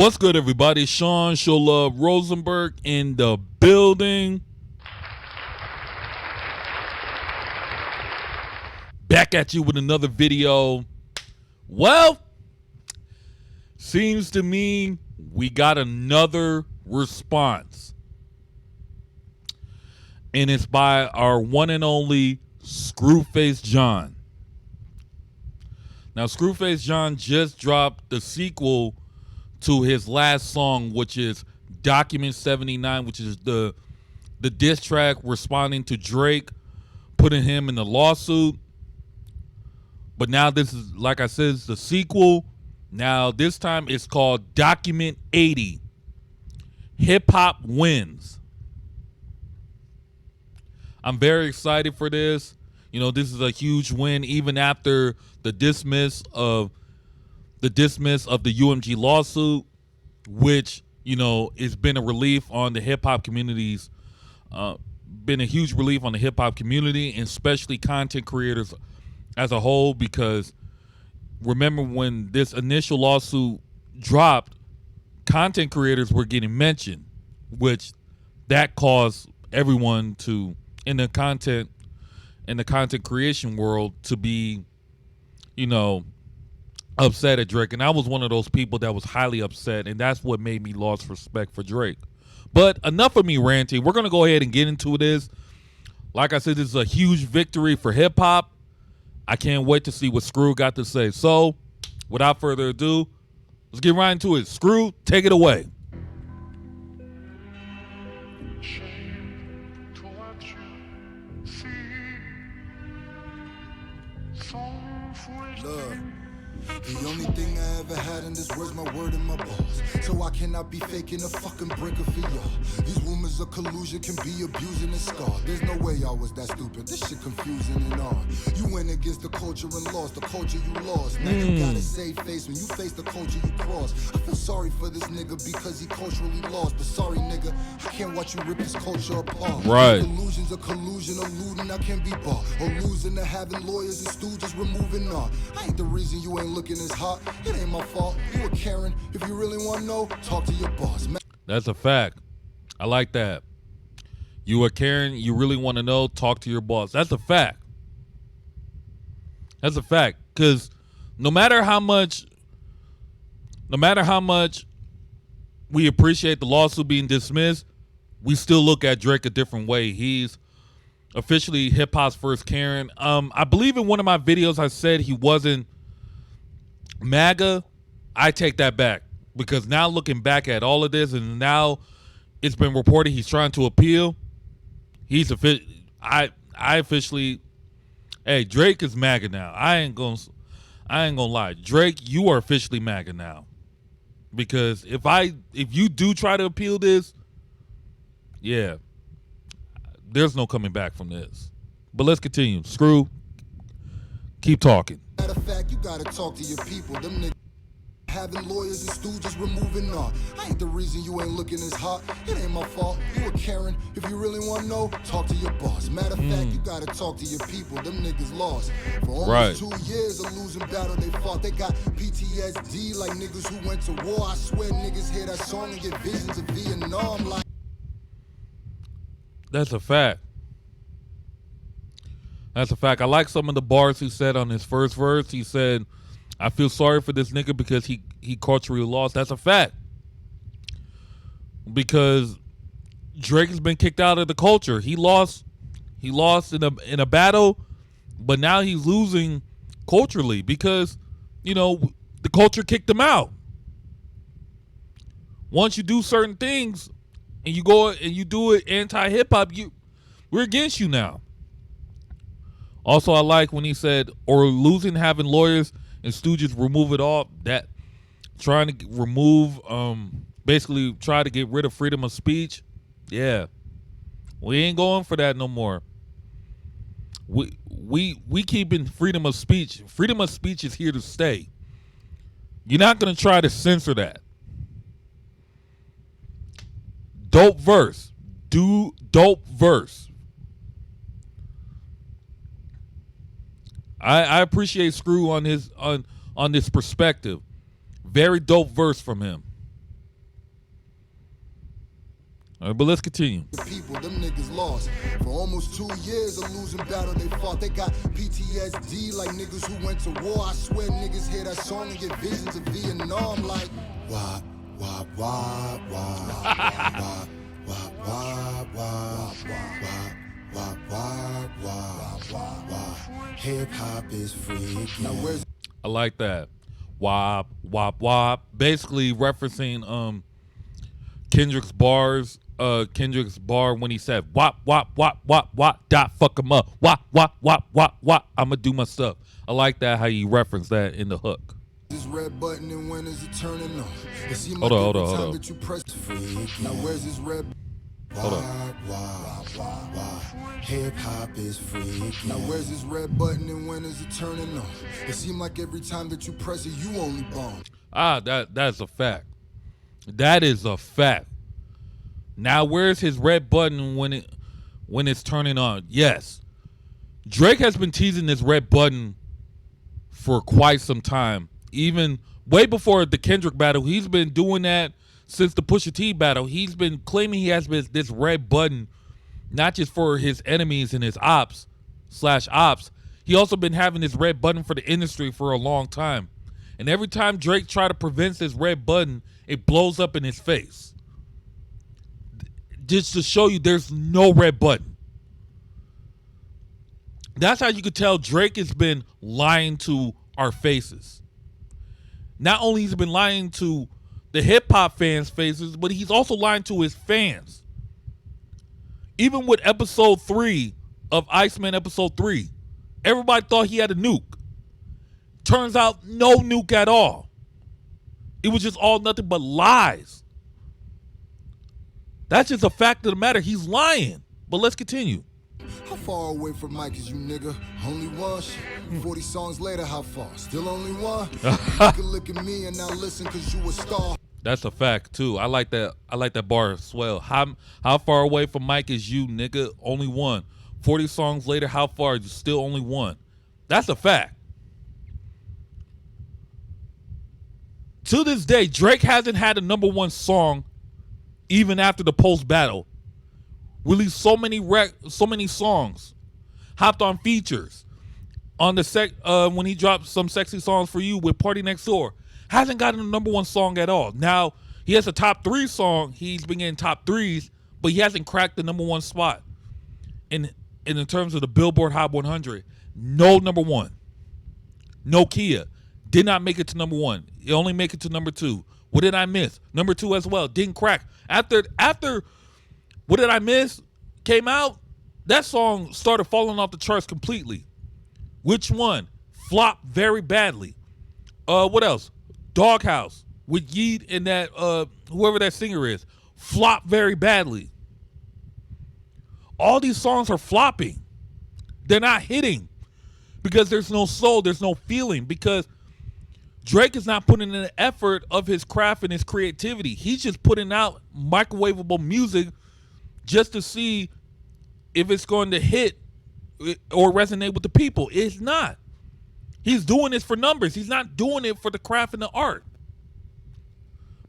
What's good, everybody? Sean Show Love Rosenberg in the building. Back at you with another video. Well, seems to me we got another response. And it's by our one and only Scru Face John. Now, Scru Face John just dropped the sequel to his last song, which is Document 79, which is the diss track responding to Drake, putting him in the lawsuit. But now this is, like I said, it's the sequel. Now this time it's called Document 80. Hip Hop Wins. I'm very excited for this. You know, this is a huge win, even after the dismiss of the UMG lawsuit, which, you know, it's been a relief on the hip hop communities, been a huge relief on the hip hop community, and especially content creators as a whole, because remember when this initial lawsuit dropped, content creators were getting mentioned, which that caused everyone to in the content creation world to be, you know, upset at Drake. And I was one of those people that was highly upset, and that's what made me lost respect for Drake. But enough of me ranting. We're gonna go ahead and get into this. Like I said, this is a huge victory for hip hop. I can't wait to see what Screw got to say. So, without further ado, let's get right into it. Screw, take it away. Look, the only thing I ever had in this world's my word and my balls. So I cannot be faking a fucking breaker for y'all. These rumors of collusion can be abusing and scarred. There's no way I was that stupid. This shit confusing and odd. You went against the culture and lost the culture you lost. Now you gotta save face when you face the culture you cross. I feel sorry for this nigga because he culturally lost. But sorry nigga, I can't watch you rip his culture apart. Right. Illusions of collusion, eluding I can't be bought. Or losing to having lawyers and stooges removing all. I ain't the reason you ain't looking as hot. It ain't my fault. You a Karen. If you really want to know, talk to your boss. That's a fact. I like that. You are Karen. You really want to know, talk to your boss. That's a fact. That's a fact. Because no matter how much we appreciate the lawsuit being dismissed, we still look at Drake a different way. He's officially hip hop's first Karen. I believe in one of my videos I said he wasn't MAGA. I take that back, because now looking back at all of this, and now it's been reported he's trying to appeal. I officially, hey, Drake is MAGA now. I ain't gonna lie. Drake, you are officially MAGA now. Because if you do try to appeal this, yeah, there's no coming back from this. But let's continue. Screw, keep talking. Matter of fact, you gotta talk to your people. Them niggas having lawyers and stooges removing all. I ain't the reason you ain't looking as hot. It ain't my fault. You a Karen. If you really want to know, talk to your boss. Matter of fact, you gotta talk to your people. Them niggas lost. For almost 2 years of losing battle they fought. They got PTSD like niggas who went to war. I swear niggas hear that song and get visions of Vietnam like. That's a fact. That's a fact. I like some of the bars he said on his first verse. He said, I feel sorry for this nigga because he culturally lost. That's a fact. Because Drake has been kicked out of the culture. He lost in a battle, but now he's losing culturally because, you know, the culture kicked him out. Once you do certain things and you go and you do it anti-hip hop, we're against you now. Also, I like when he said, or losing having lawyers and stooges remove it all. That trying to remove, basically try to get rid of freedom of speech. Yeah, we ain't going for that no more. We keeping freedom of speech. Freedom of speech is here to stay. You're not gonna try to censor that. Dope verse. Dope verse. I appreciate Screw on his on this perspective. Very dope verse from him. All right, but let's continue. The people, them niggas lost. For almost 2 years, a losing battle they fought. They got PTSD like niggas who went to war. I swear niggas hear that song and get visions of Vietnam like wah, wah, wah, wah, wah, wah, wah, wah, wah, wah, wah, wah. Hip hop is free. Now where's I like that. Wop, wop, wop. Basically referencing Kendrick's bars. Kendrick's bar when he said wop, wop, wop, wop, wop, dot, fuck him up. Wop, wop, wop, wop, wop. I'ma do my stuff. I like that how you reference that in the hook. this red button and when is it turning on? It seems Hold like on, every hold time on. that you press free. Now where's this red? Hold on. Hip hop is free. Now where's this red button and when is it turning on? It seems like every time that you press it, you only bomb. That's a fact. That is a fact. Now where's his red button when it's turning on? Yes. Drake has been teasing this red button for quite some time. Even way before the Kendrick battle, he's been doing that since the Pusha T battle. He's been claiming he has this red button, not just for his enemies and his ops. He also been having this red button for the industry for a long time. And every time Drake try to prevent this red button, it blows up in his face. Just to show you there's no red button. That's how you could tell Drake has been lying to our faces. Not only he's been lying to the hip-hop fans' faces, but he's also lying to his fans. Even with episode 3 of Iceman episode 3, everybody thought he had a nuke. Turns out no nuke at all. It was just all nothing but lies. That's just a fact of the matter. He's lying. But let's continue. How far away from Mike is you, nigga? Only one? 40 songs later, how far? Still only one? You can look at me and now listen cause you a star. That's a fact too. I like that bar as well. How far away from Mike is you, nigga? Only one. 40 songs later, how far? Still only one. That's a fact. To this day, Drake hasn't had a number one song even after the post battle. Released so many songs. Hopped on features. On the when he dropped some sexy songs for you with Party Next Door. Hasn't gotten a number one song at all. Now, he has a top 3 song. He's been getting top 3s, but he hasn't cracked the number one spot. In terms of the Billboard Hot 100, no number one. No Kia. Did not make it to number 1. It only make it to number 2. What Did I Miss? Number 2 as well. Didn't crack. After What Did I Miss came out, that song started falling off the charts completely. Which one? Flopped very badly. What else? Doghouse with Yeet and that whoever that singer is. Flopped very badly. All these songs are flopping. They're not hitting. Because there's no soul, there's no feeling. Because Drake is not putting in the effort of his craft and his creativity. He's just putting out microwavable music just to see if it's going to hit or resonate with the people. It's not. He's doing this for numbers. He's not doing it for the craft and the art.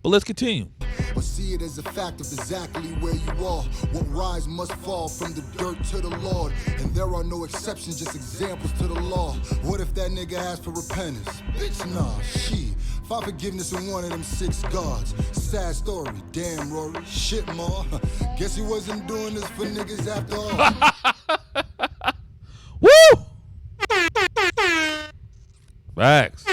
But let's continue. But see it as a fact of exactly where you are. What rise must fall from the dirt to the Lord. And there are no exceptions, just examples to the law. What if that nigga asked for repentance? Bitch, nah, shit. Find forgiveness in one of them 6 gods. Sad story, damn Rory. Shit, ma. Guess he wasn't doing this for niggas after all. Woo! Facts.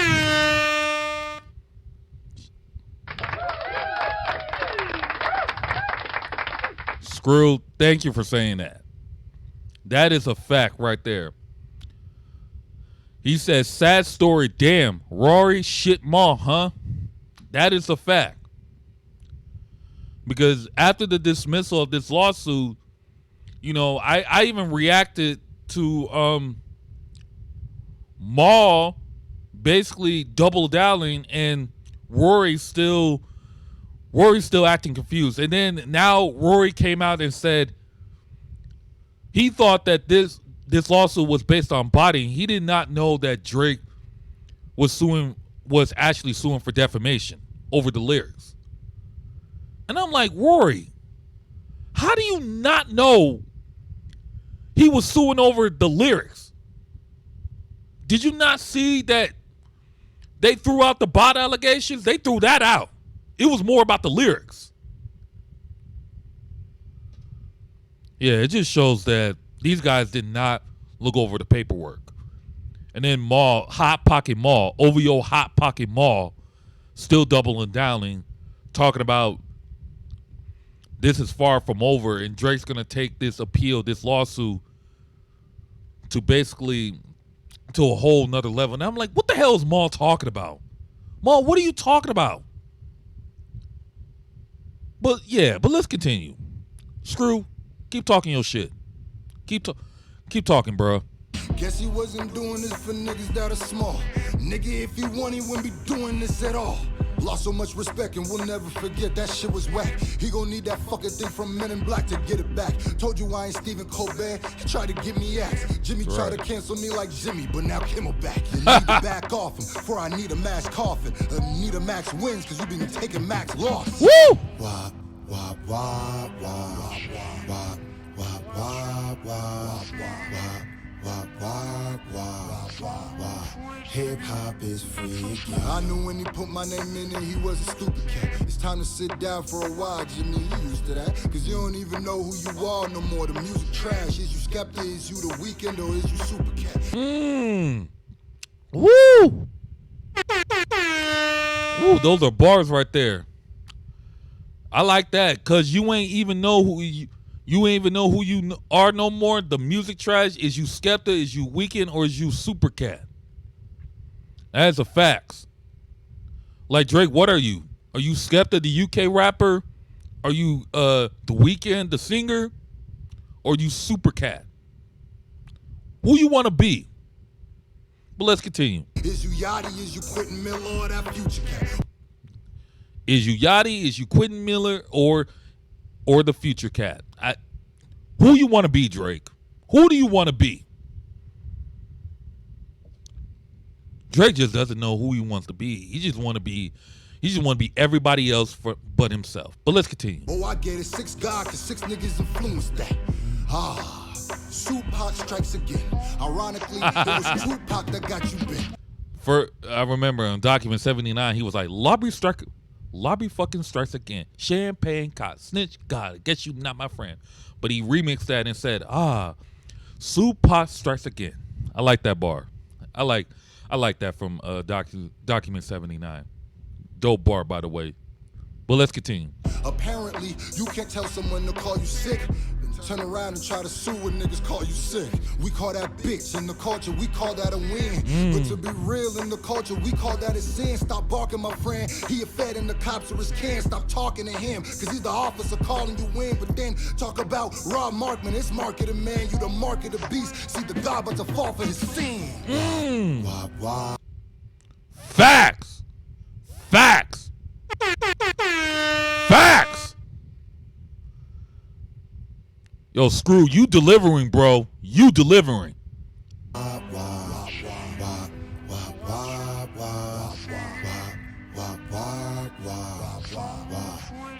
Screw, thank you for saying that. That is a fact right there. He says, sad story, damn, Rory, shit, ma, huh? That is a fact. Because after the dismissal of this lawsuit, you know, I even reacted to Maul basically double downing and Rory's still acting confused. And then now Rory came out and said he thought that this lawsuit was based on bodying. He did not know that Drake was actually suing for defamation over the lyrics. And I'm like, Rory, How do you not know he was suing over the lyrics? Did you not see that they threw out the bot allegations? They threw that out. It was more about the lyrics. Yeah, it just shows that these guys did not look over the paperwork. And then Hot Pocket Mall, OVO Hot Pocket Mall, still doubling down, talking about this is far from over, and Drake's going to take this appeal, this lawsuit, to basically to a whole nother level. And I'm like, what the hell is Maul talking about? Maul, what are you talking about? But let's continue. Screw, keep talking your shit. Keep talking, bro. Guess he wasn't doing this for niggas that are small. Nigga, if he won, he wouldn't be doing this at all. Lost so much respect and we'll never forget that shit was whack. He gon' need that fucking thing from Men in Black to get it back. Told you I ain't Stephen Colbert. He tried to give me axe. Jimmy tried to cancel me like Jimmy, but now Kimmel back. You need to back off him, for I need a Max coffin. Need a Max wins, cause you been taking Max loss. Woo! Wah, wah, wah, wah, wah, wah, wah, wah, wah. Wah, wah, wah, wah, wah. Hip hop is free again. I knew when he put my name in it, he was a stupid cat. It's time to sit down for a while, Jimmy. You used to that. Cause you don't even know who you are no more. The music trash. Is you Skepta? Is you The Weeknd? Or is you Super Cat? Woo! Woo, those are bars right there. I like that. Cause you ain't even know who you ain't even know who you are no more. The music trash. Is you Skepta? Is you Weeknd? Or is you Supercat? That's a facts. Like Drake, what are you? Are you Skepta, the UK rapper? Are you the Weeknd, the singer? Or you Supercat? Who you want to be? But let's continue. Is you Yachty? Is you Quentin Miller or that Future Cat? Is you Yachty? Is you Quentin Miller or the Future Cat? Who you want to be, Drake? Who do you want to be? Drake just doesn't know who he wants to be. He just want to be everybody else but himself. But let's continue. Oh, I get it. 6 God, cause 6 niggas influenced that. Tupac strikes again. Ironically, it was Tupac that got you bent. I remember on Document 79, he was like, Lobby fucking strikes again. Champagne caught. Snitch, God, guess you not my friend. But he remixed that and said, Tupac strikes again. I like that bar. I like that from Document 79. Dope bar, by the way. But let's continue. Apparently, you can't tell someone to call you sick, then turn around and try to sue when niggas call you sick. We call that bitch. In the culture, we call that a win. But to be real, in the culture, we call that a sin. Stop barking, my friend. He a fed and the cops are his can. Stop talking to him, cause he's the officer calling you in. But then talk about Rob Markman, it's marketing man. You the mark of the beast. See the God but to fall for his sin. Facts. Yo, Screw, you delivering, bro. You delivering.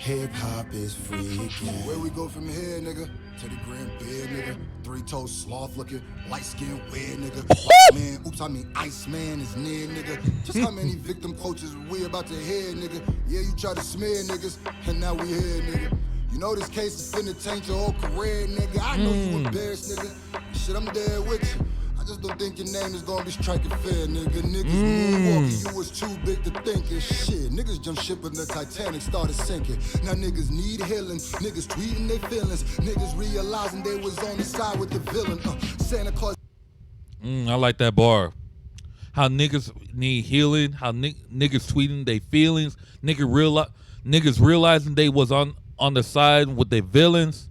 Hip hop is free again. Where we go from here, nigga? Teddy Graham beard, nigga. 3-toed sloth looking, light skin weird, nigga. Man, oops, I mean Iceman is near, nigga. Just how many victim coaches we about to hear, nigga? Yeah, you try to smear niggas, and now we here, nigga. You know this case is finna change your whole career, nigga. I know you embarrassed, nigga. Shit, I'm there with you. I just don't think your name is gonna be striking fair, nigga. Niggas moonwalking, you was too big to think and shit. Niggas jumped ship when the Titanic started sinking. Now niggas need healing. Niggas tweeting their feelings. Niggas realizing they was on the side with the villain. Santa Claus. I like that bar. How niggas need healing. How niggas tweeting their feelings. Niggas realizing they was on the side with their villains.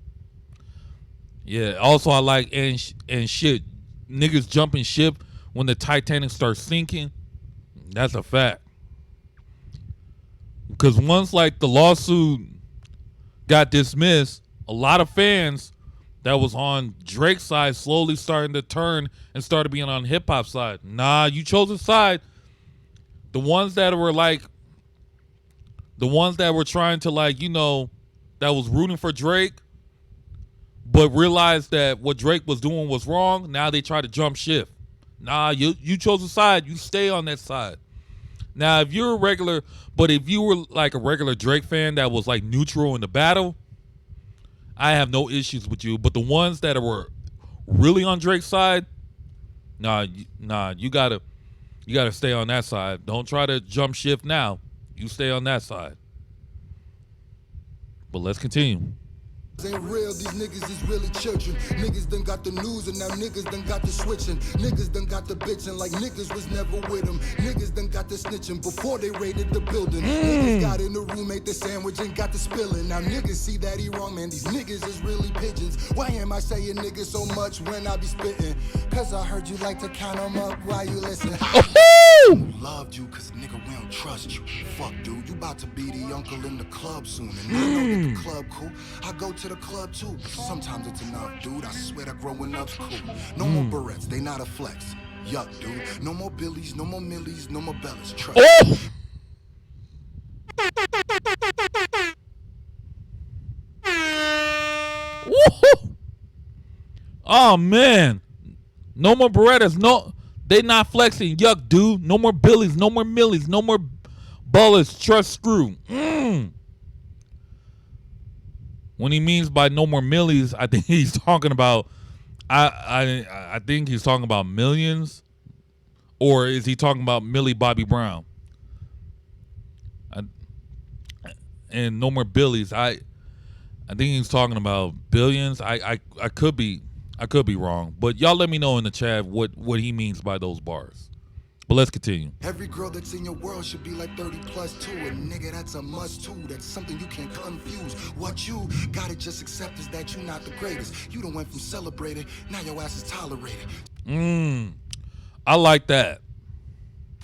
Yeah. Also, I like and shit. Niggas jumping ship when the Titanic starts sinking. That's a fact. Because once like the lawsuit got dismissed, a lot of fans that was on Drake's side slowly starting to turn and started being on hip hop side. Nah, you chose a side. The ones that were trying to that was rooting for Drake, but realized that what Drake was doing was wrong. Now they try to jump shift. Nah, you chose a side. You stay on that side. Now, if you're a regular, but if you were like a regular Drake fan that was like neutral in the battle, I have no issues with you. But the ones that were really on Drake's side, nah, you gotta stay on that side. Don't try to jump shift now. You stay on that side. But let's continue. Ain't real, these niggas is really children. Niggas done got the news and now niggas done got the switching. Niggas done got the bitching like niggas was never with them. Niggas done got the snitching before they raided the building. Niggas got in the room, ate the sandwich and got the spilling. Now niggas see that he wrong, man. These niggas is really pigeons. Why am I saying niggas so much when I be spitting? Cause I heard you like to count them up while you listen. Loved you cause nigga we don't trust you. Fuck dude, you about to be the uncle in the club soon. And I know that the club cool. I go to the club too, but sometimes it's enough, dude. I swear that growing up's cool. No more barrettes, they not a flex. Yuck, dude. No more Billies, no more Millies, no more Bellas. Trust. Oh man, no more Berettas. No, they not flexing. Yuck, dude. No more Billies, no more Millies, no more Bullets. Trust Screw. When he means by no more millies, I think he's talking about I think he's talking about millions, or is he talking about Millie Bobby Brown? And no more Billies. I think he's talking about billions. I could be wrong, but y'all let me know in the chat what he means by those bars. But let's continue. Every girl that's in your world should be like 30 plus too. And nigga, that's a must too. That's something you can't confuse. What you gotta just accept is that you're not the greatest. You done went from celebrated, now your ass is tolerated. I like that.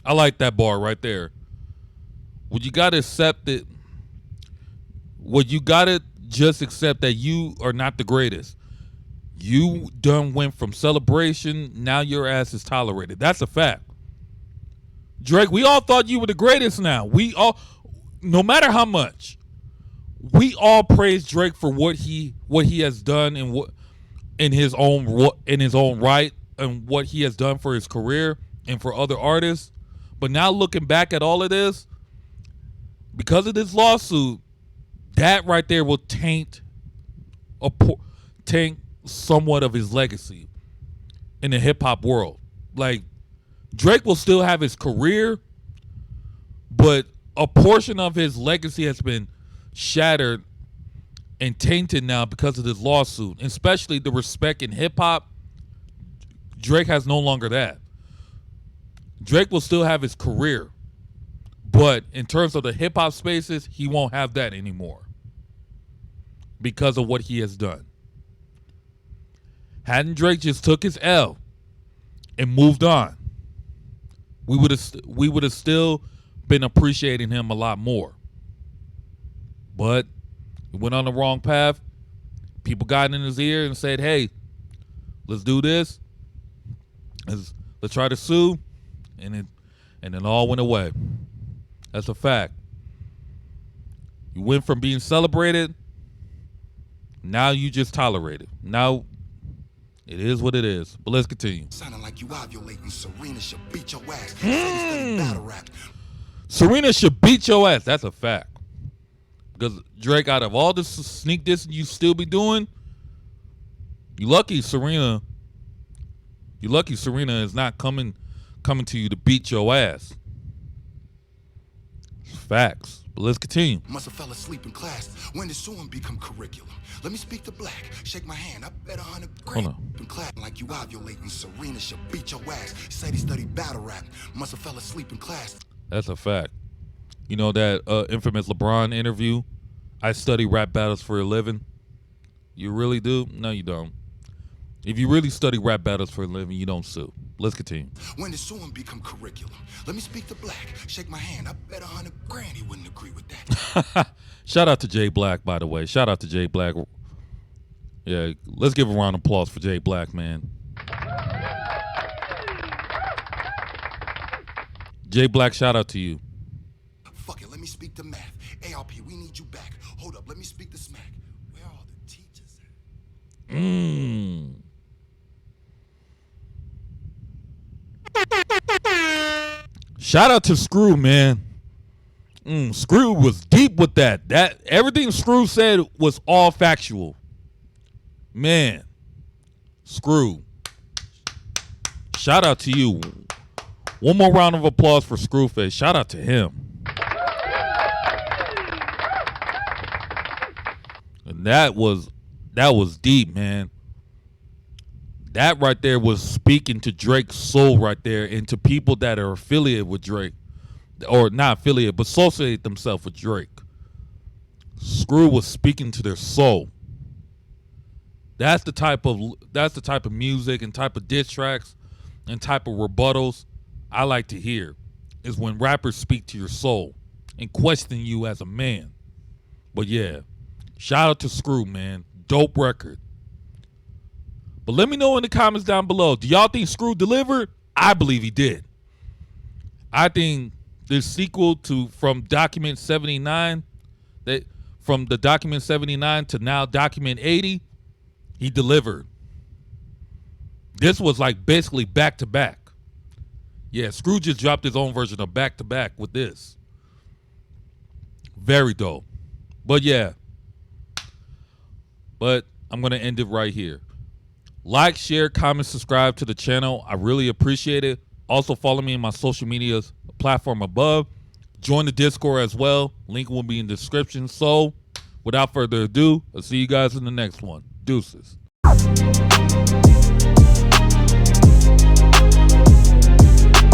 I like that bar right there. Well, you gotta accept it. Well, you gotta just accept that you are not the greatest. You done went from celebration, now your ass is tolerated. That's a fact. Drake, we all thought you were the greatest now. We all, no matter how much, we all praise Drake for what he has done and what in his own right and what he has done for his career and for other artists. But now looking back at all of this, because of this lawsuit, that right there will taint somewhat of his legacy in the hip hop world. Like, Drake will still have his career, but a portion of his legacy has been shattered and tainted now because of this lawsuit, especially the respect in hip hop. Drake has no longer that. Drake will still have his career, but in terms of the hip hop spaces, he won't have that anymore because of what he has done. Hadn't Drake just took his L and moved on, we would have still been appreciating him a lot more. But he went on the wrong path. People got in his ear and said, "Hey, let's do this. Let's try to sue," and it all went away. That's a fact. You went from being celebrated, now you just tolerated. Now it is what it is. But let's continue. Sounding like you ovulating, Serena should beat your ass. Battle rap. Serena should beat your ass. That's a fact. Because Drake, out of all this sneak diss you still be doing, you lucky Serena is not coming to you to beat your ass. Facts. But let's continue. Must have fell asleep in class. When did suing become curriculum? Let me speak to Black. Shake my hand. I bet 100 grand. In class like you ovulating. Serena should beat your ass. Said he studied battle rap. Must have fell asleep in class. That's a fact. You know that infamous LeBron interview? I study rap battles for a living. You really do? No, you don't. If you really study rap battles for a living, you don't sue. Let's continue. When did suing become curriculum? Let me speak to Black. Shake my hand. I bet 100 grand he wouldn't agree with that. Shout out to Jay Black, by the way. Shout out to Jay Black. Yeah, let's give a round of applause for Jay Black, man. Jay Black, shout out to you. Fuck it, let me speak to math. ARP, we need you back. Hold up, let me speak to Smack. Where are all the teachers at? Shout out to Screw, man. Screw was deep with that. That everything Screw said was all factual. Man, Screw. Shout out to you. One more round of applause for Scru Face. Shout out to him. And that was deep, man. That right there was speaking to Drake's soul right there, and to people that are affiliated with Drake. Or not affiliated, but associate themselves with Drake. Screw was speaking to their soul. That's the type of music and type of diss tracks and type of rebuttals I like to hear, is when rappers speak to your soul and question you as a man. But yeah, shout out to Screw, man. Dope record. But let me know in the comments down below. Do y'all think Screw delivered? I believe he did. I think the sequel to from Document 79, from the Document 79 to now Document 80, he delivered. This was like basically back to back. Yeah, Screw just dropped his own version of back to back with this. Very dope. But yeah. But I'm going to end it right here. Like, share, comment, subscribe to the channel. I really appreciate it. Also follow me in my social media platform above. Join the Discord as well. Link will be in the description. So without further ado, I'll see you guys in the next one. Deuces.